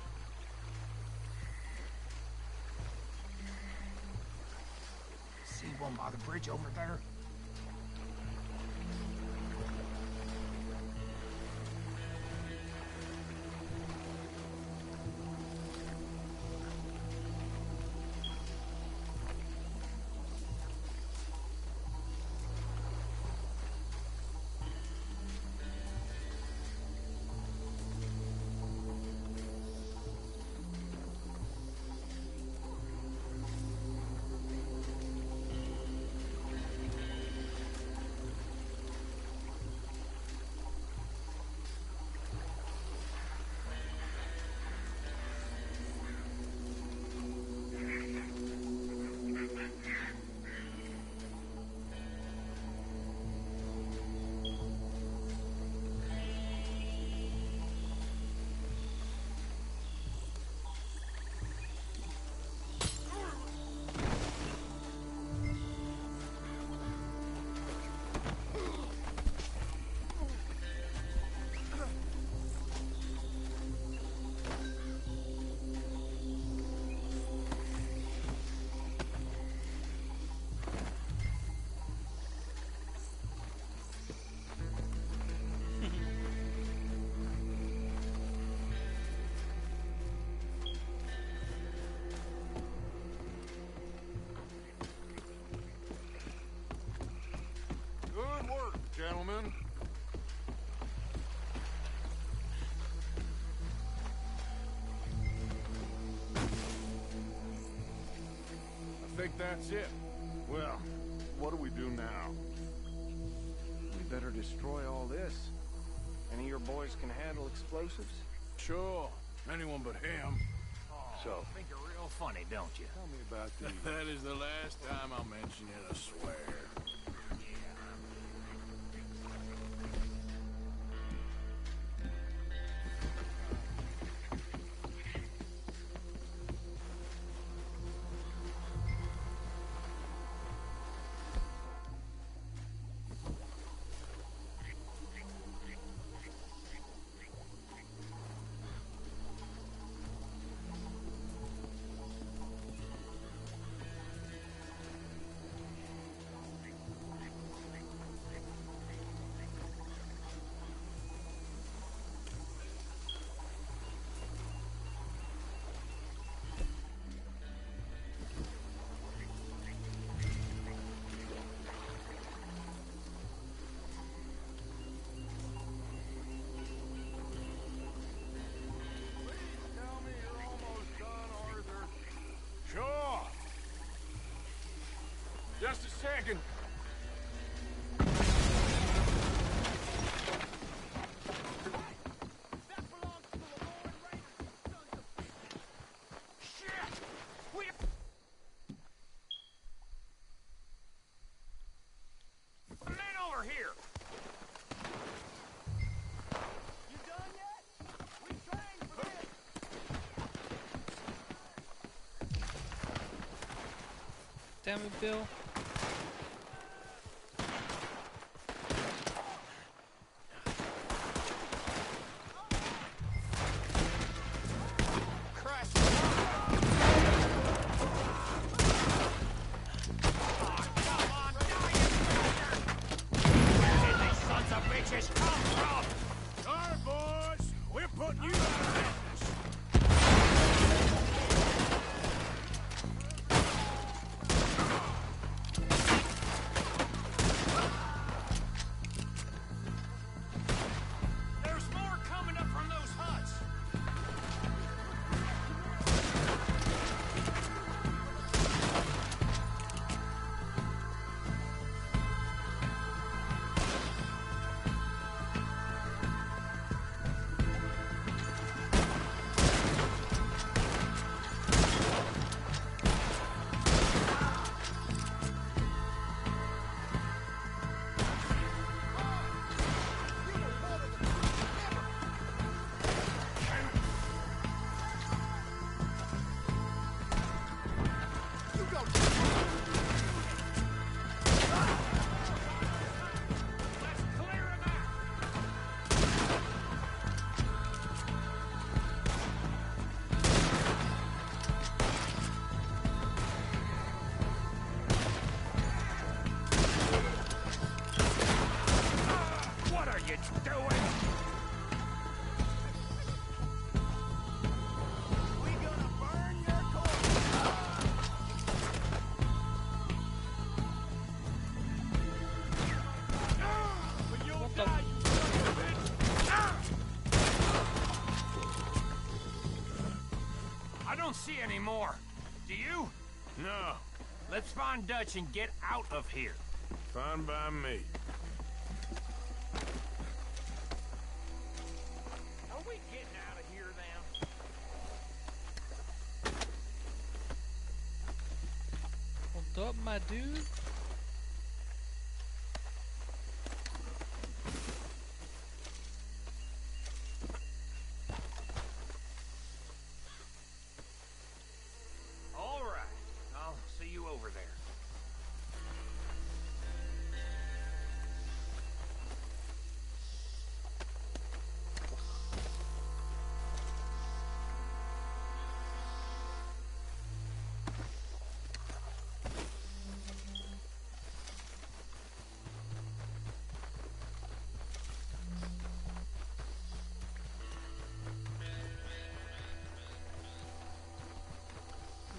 See one by the bridge over there? gentlemen. I think that's it. Well, what do we do now? We better destroy all this. Any of your boys can handle explosives? Sure. Anyone but him. So, Think you're real funny, don't you? Tell me about these. That is the last time I'll mention it, I swear. Sure. Just a second. Men over here! You done yet? We trained for this! Damn it, Bill. Sorry, boys. We're putting you out of business. There's more coming up from those huts! What are you doing? We gonna burn your But you'll What the- die, you son of a bitch! I don't see any more. Do you? No. Let's find Dutch and get out of here. Fine by me. Are we getting out of here then? Hold up, my dude. All right. I'll see you over there.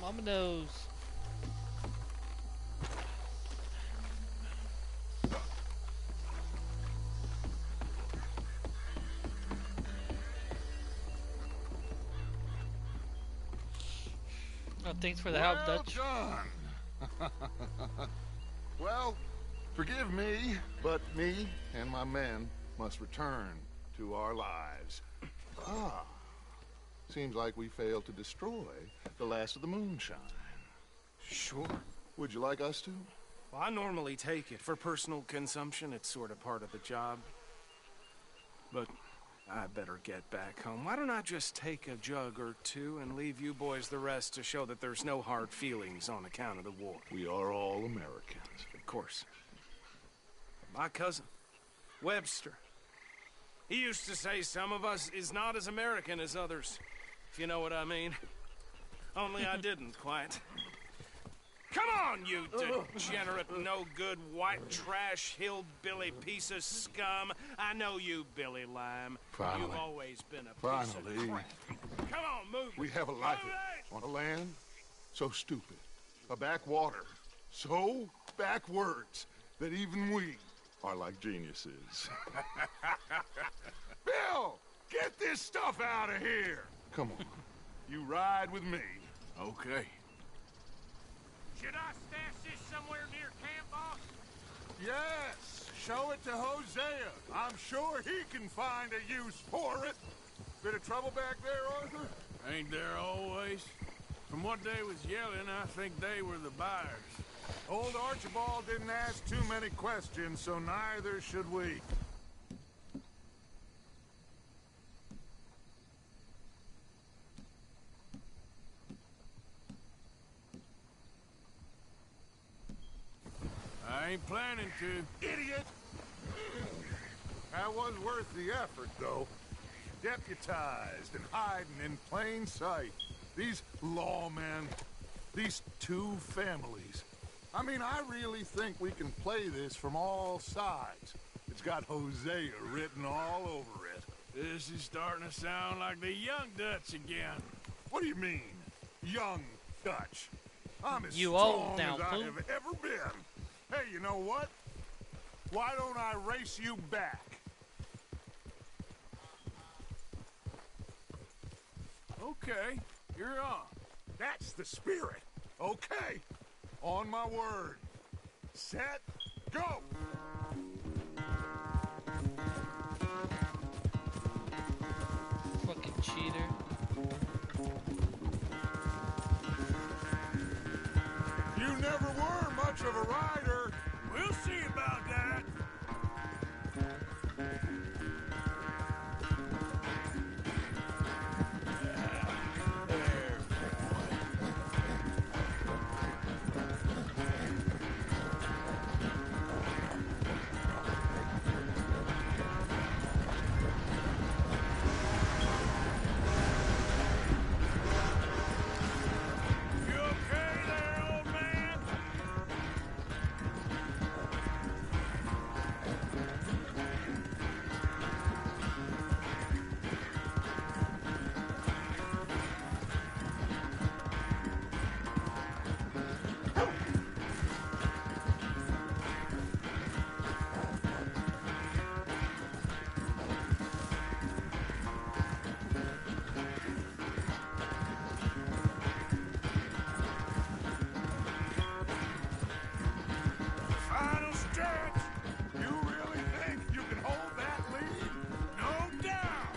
Mama knows. Oh, thanks for the help, Dutch. Done. Well, forgive me, but me and my men must return to our lives. Ah, seems like we failed to destroy the last of the moonshine. Sure. Would you like us to? Well, I normally take it. For personal consumption, it's sort of part of the job. But I better get back home. Why don't I just take a jug or two and leave you boys the rest to show that there's no hard feelings on account of the war? We are all Americans. Of course. My cousin, Webster, he used to say some of us is not as American as others, if you know what I mean. Only I didn't quite. Come on, you degenerate, no-good, white trash, hillbilly piece of scum. I know you, Billy Lime. Finally. You've always been a piece of crap. Come on, move it. We have a life on a land so stupid, a backwater so backwards that even we are like geniuses. Bill, get this stuff out of here. Come on, you ride with me. Okay. Should I stash this somewhere near camp, boss? Yes, show it to Hosea. I'm sure he can find a use for it. Bit of trouble back there, Arthur? Ain't there always? From what they was yelling, I think they were the buyers. Old Archibald didn't ask too many questions, so neither should we. I ain't planning to. Idiot! That was worth the effort, though. Deputized and hiding in plain sight. These lawmen, these two families. I mean, I really think we can play this from all sides. It's got Hosea written all over it. This is starting to sound like the young Dutch again. What do you mean, young Dutch? I'm as You old strong now, as I fool. have ever been. Hey, you know what? Why don't I race you back? Okay, you're on. That's the spirit. Okay, on my word. Set, go! Fucking cheater. You never were much of a rider. We'll see about that. You okay there, old man? Final stretch. You really think you can hold that lead? No doubt.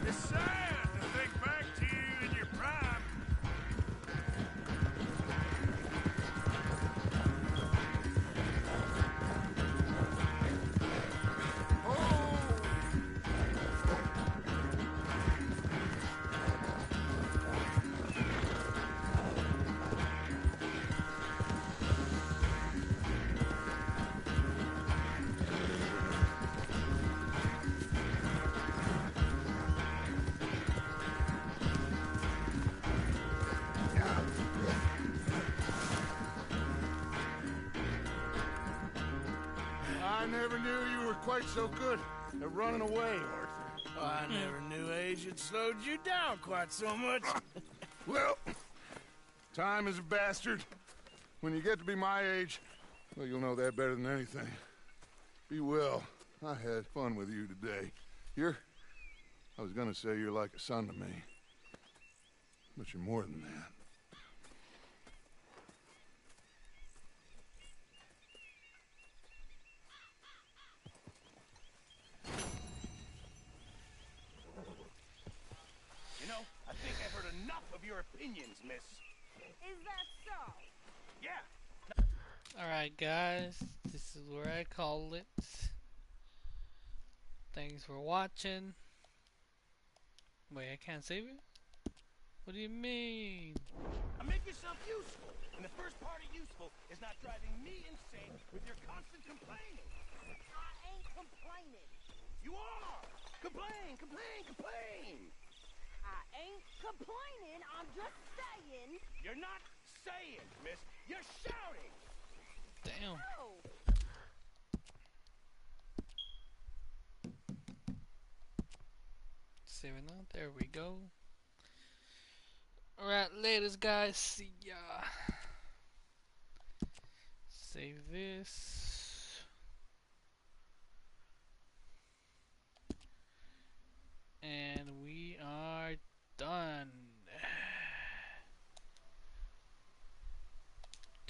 It's sad to think back to you in your prime. I never knew you were quite so good at running away, Arthur. I never knew age had slowed you down quite so much. Well, time is a bastard. When you get to be my age, well, you'll know that better than anything. Be well. I had fun with you today. I was gonna say you're like a son to me. But you're more than that. You know, I think I've heard enough of your opinions, miss. Is that so? Yeah. Alright guys, this is where I call it. Thanks for watching. Wait, I can't save it? What do you mean? Make yourself useful. And the first part of useful is not driving me insane with your constant complaining. I ain't complaining. You are! Complain, complain, complain! I ain't complaining. I'm just saying. You're not saying, miss. You're shouting! Damn. No. Saving up. There we go. Alright, laters guys. See ya. Save this.